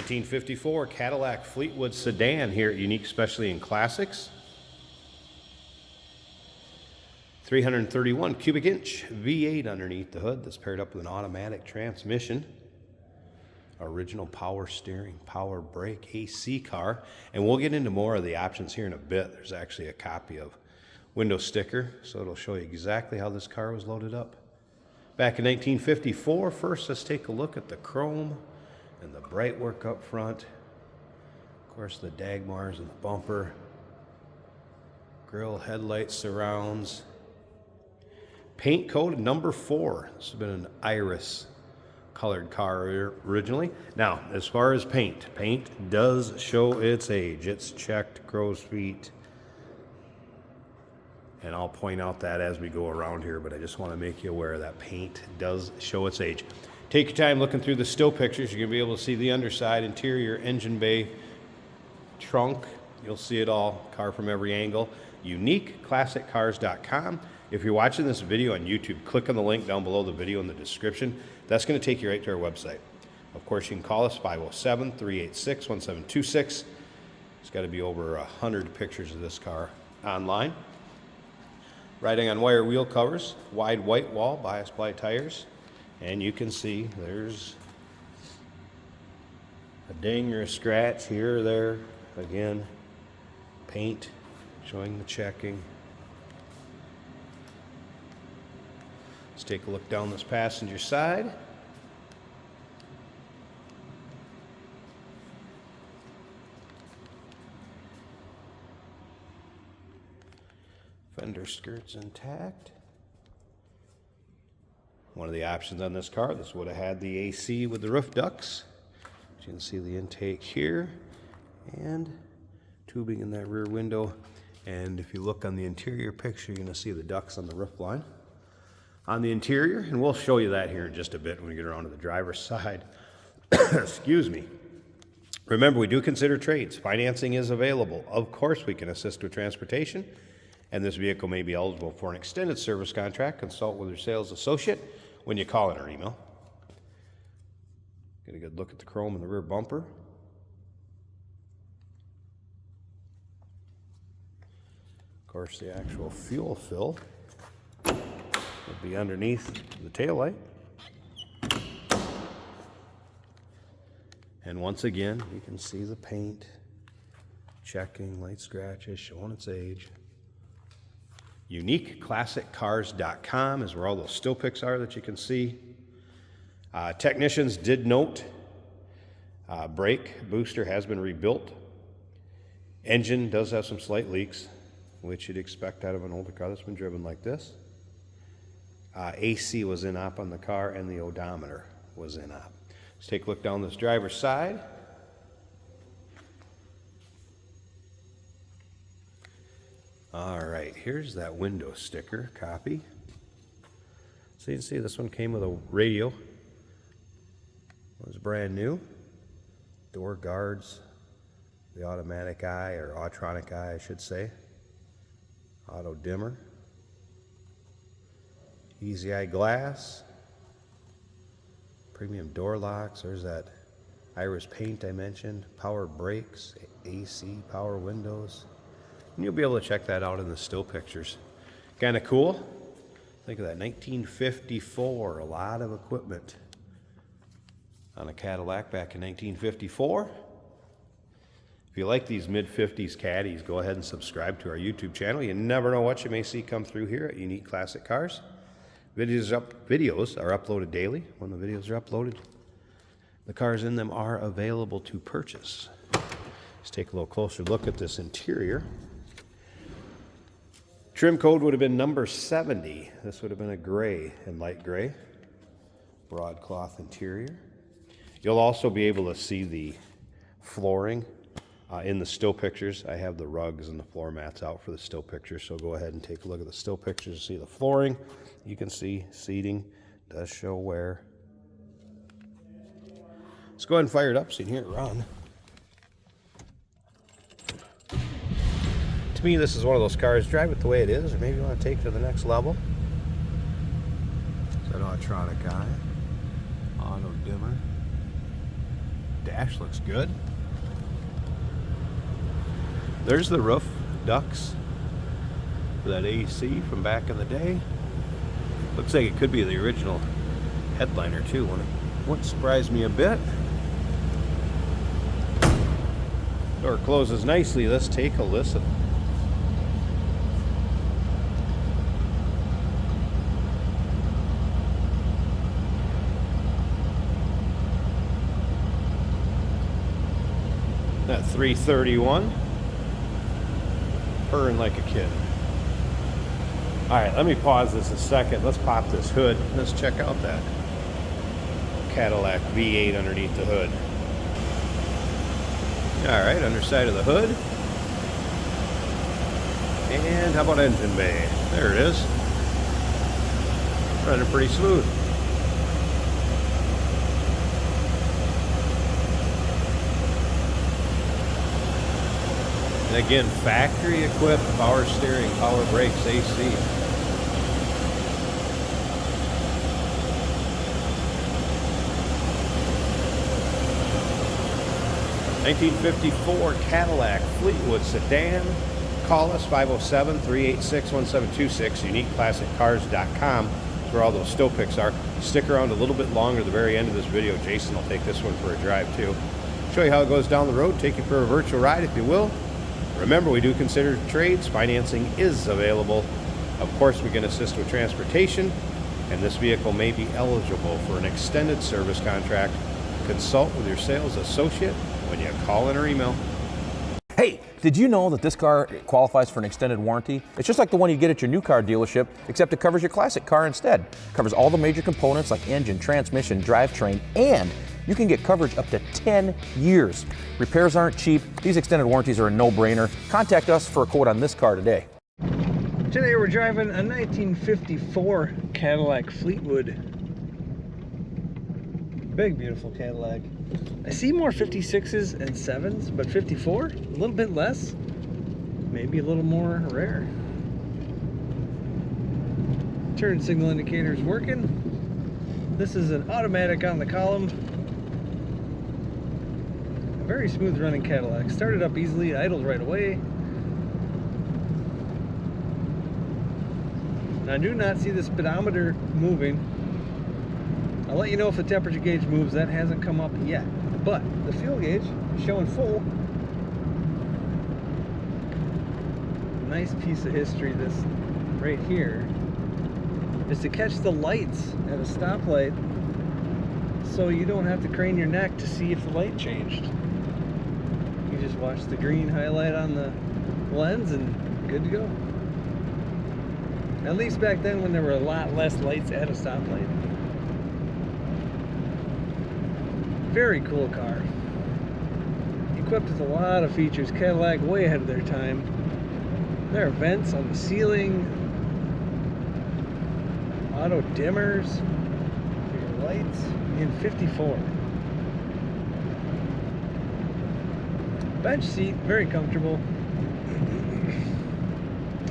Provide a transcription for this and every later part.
1954 Cadillac Fleetwood Sedan here at Unique Specialty and Classics. 331 cubic inch V8 underneath the hood that's paired up with an automatic transmission. Original power steering, power brake, AC car. And we'll get into more of the options here in a bit. There's actually a copy of window sticker, so it'll show you exactly how this car was loaded up. Back in 1954, first let's take a look at the chrome and the bright work up front. Of course, the Dagmars and the bumper. Grille, headlights, surrounds. Paint code number 4. This has been an iris colored car originally. Now, as far as paint does show its age. It's checked, crow's feet. And I'll point out that as we go around here, but I just want to make you aware that paint does show its age. Take your time looking through the still pictures. You're going to be able to see the underside, interior, engine bay, trunk. You'll see it all, car from every angle. UniqueClassicCars.com. If you're watching this video on YouTube, click on the link down below the video in the description. That's going to take you right to our website. Of course, you can call us 507-386-1726. There's got to be over 100 pictures of this car online. Riding on wire wheel covers, wide white wall, bias ply tires, and you can see there's a ding or a scratch here or there. Again, paint showing the checking. Let's take a look down this passenger side. Fender skirts intact. One of the options on this car, this would have had the AC with the roof ducts. You can see the intake here and tubing in that rear window. And if you look on the interior picture, you're going to see the ducts on the roof line. On the interior, and we'll show you that here in just a bit when we get around to the driver's side. Excuse me. Remember, we do consider trades. Financing is available. Of course, we can assist with transportation, and this vehicle may be eligible for an extended service contract. Consult with your sales associate when you call in or email. Get a good look at the chrome in the rear bumper. Of course, the actual fuel fill would be underneath the taillight. And once again, you can see the paint, checking, light scratches, showing its age. UniqueClassicCars.com is where all those still pics are that you can see. Technicians did note brake booster has been rebuilt. Engine does have some slight leaks, which you'd expect out of an older car that's been driven like this. AC was in op on the car, and the odometer was in op. Let's take a look down this driver's side. All right, here's that window sticker copy. So you can see this one came with a radio. It was brand new. Door guards, the automatic eye, or autronic eye, I should say. Auto dimmer. Easy eye glass. Premium door locks. There's that iris paint I mentioned. Power brakes, AC, power windows. And you'll be able to check that out in the still pictures. Kind of cool. Think of that, 1954. A lot of equipment on a Cadillac back in 1954. If you like these mid-50s Caddies, go ahead and subscribe to our YouTube channel. You never know what you may see come through here at Unique Classic Cars. Videos are uploaded daily. When the videos are uploaded, the cars in them are available to purchase. Let's take a little closer look at this interior. Trim code would have been number 70. This would have been a gray and light gray. Broadcloth interior. You'll also be able to see the flooring in the still pictures. I have the rugs and the floor mats out for the still pictures, so go ahead and take a look at the still pictures to see the flooring. You can see seating does show wear. Let's go ahead and fire it up so you can hear it run. To me, this is one of those cars, drive it the way it is, or maybe you want to take it to the next level. It's an autronic eye, auto dimmer. Dash looks good. There's the roof ducts for that AC from back in the day. Looks like it could be the original headliner too. Wouldn't surprise me a bit. Door closes nicely. Let's take a listen. That 331, purring like a kid. All right, let me pause this a second. Let's pop this hood. Let's check out that Cadillac V8 underneath the hood. All right, underside of the hood. And how about engine bay? There it is. Running pretty smooth. And again, factory equipped power steering, power brakes, AC. ...1954 Cadillac Fleetwood Sedan. Call us 507-386-1726. UniqueClassicCars.com is where all those stow picks are. Stick around a little bit longer. At the very end of this video, Jason will take this one for a drive too. Show you how it goes down the road. Take you for a virtual ride if you will. Remember, we do consider trades. Financing is available. Of course, we can assist with transportation, and this vehicle may be eligible for an extended service contract. Consult with your sales associate when you call in or email. Hey, did you know that this car qualifies for an extended warranty? It's just like the one you get at your new car dealership, except it covers your classic car instead. It covers all the major components like engine, transmission, drivetrain, and you can get coverage up to 10 years. Repairs aren't cheap. These extended warranties are a no-brainer. Contact us for a quote on this car today. Today we're driving a 1954 Cadillac Fleetwood. Big, beautiful Cadillac. I see more 56s and 7s, but 54, a little bit less. Maybe a little more rare. Turn signal indicator is working. This is an automatic on the column. A very smooth running Cadillac. Started up easily, idled right away. I do not see the speedometer moving. I'll let you know if the temperature gauge moves. That hasn't come up yet. But the fuel gauge is showing full. Nice piece of history, this right here, is to catch the lights at a stoplight so you don't have to crane your neck to see if the light changed. You just watch the green highlight on the lens and good to go. At least back then when there were a lot less lights at a stoplight. Very cool car. Equipped with a lot of features. Cadillac way ahead of their time. There are vents on the ceiling. Auto dimmers for your lights in 54. Bench seat, very comfortable.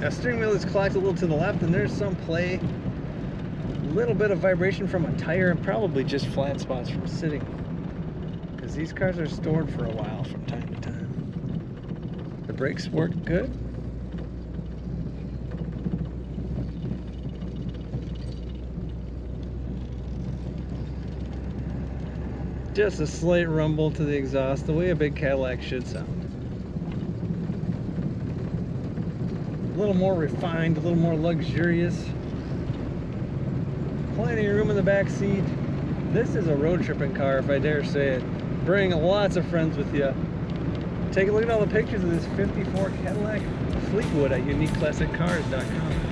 Now, steering wheel is clocked a little to the left, and there's some play. A little bit of vibration from a tire, and probably just flat spots from sitting. Because these cars are stored for a while from time to time. The brakes work good. Just a slight rumble to the exhaust, the way a big Cadillac should sound. A little more refined, a little more luxurious. Plenty of room in the back seat. This is a road tripping car, if I dare say it. Bring lots of friends with you. Take a look at all the pictures of this 54 Cadillac Fleetwood at UniqueClassicCars.com.